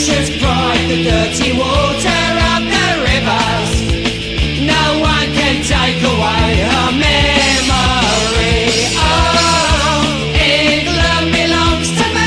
nation's pride, the dirty water of the rivers. No one can take away her memory. Oh, England belongs to me.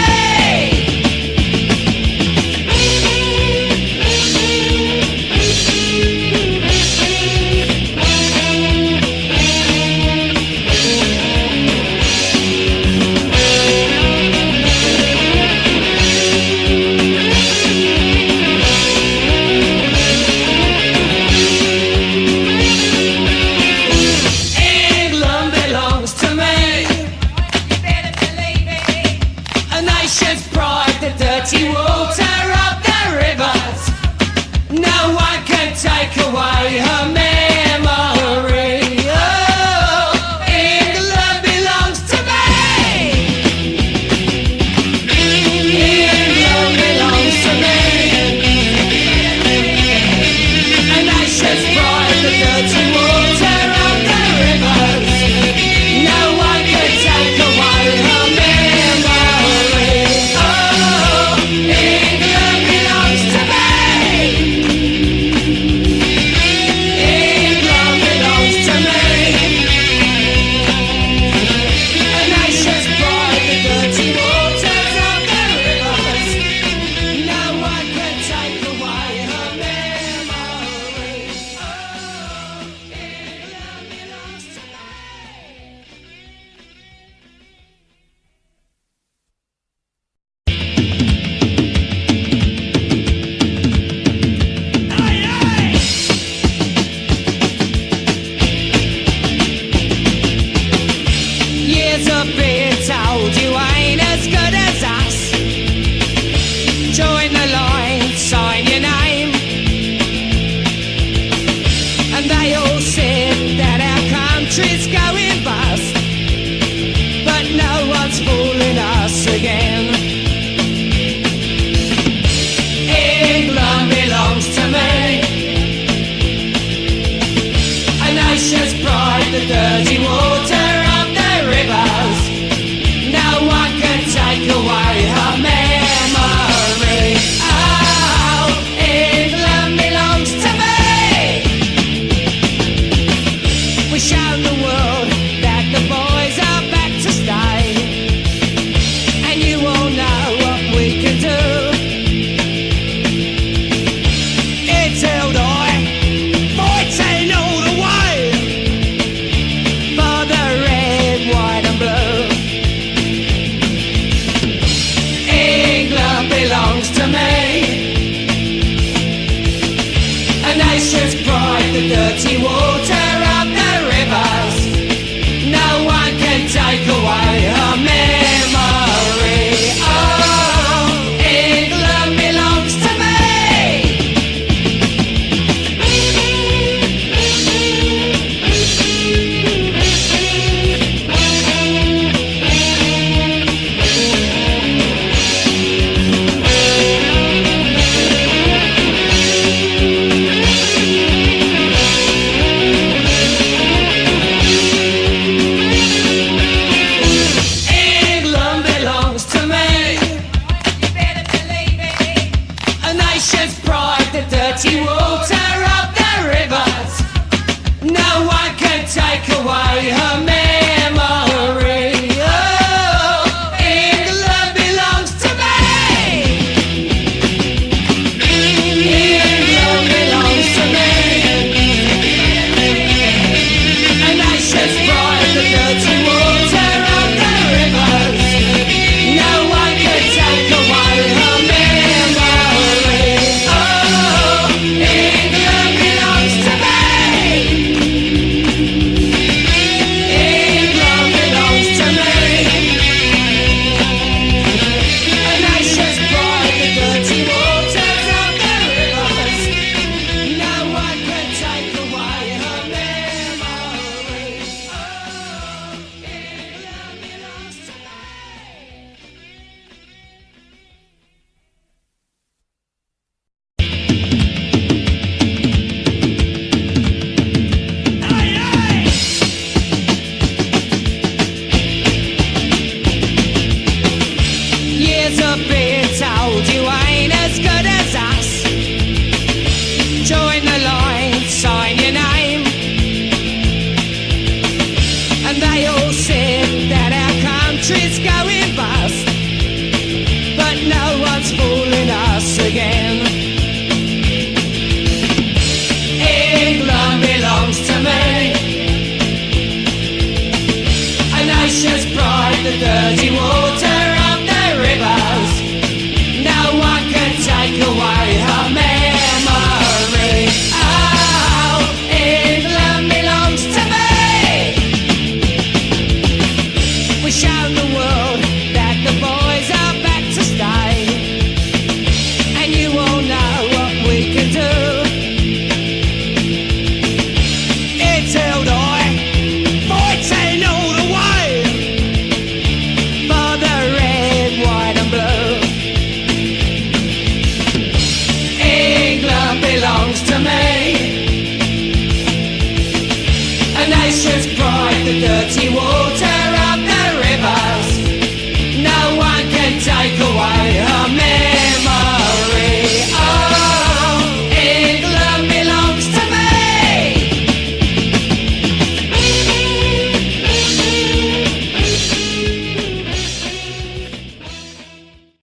Dirty water of the rivers. No one can take away her memory. Oh, England belongs to me. England belongs to me. A nation's pride, the dirty water of the rivers. No one can take away her memory. England belongs to me. England belongs to me. A nation's pride, the dirty waters of the rivers. No one can take away her memory. Oh, England belongs to me. Years of being told you ain't as good as us. Join the line, sign your name. And they all said that our country's going bust, but no one's fooling us again. England belongs to me. A nation's pride, the dirty water of the rivers. No one can take away her memory. Oh, England belongs to me. We've shown the world that the boys are back to stay, and you all know what we can do. It's held high, fighting all the way for the red, white and blue. England belongs to me. A nation's pride, the dirty water of the rivers. No one can take away her memory. Oh, England belongs to me. England belongs to me. You better believe it. A nation's pride, the dirty water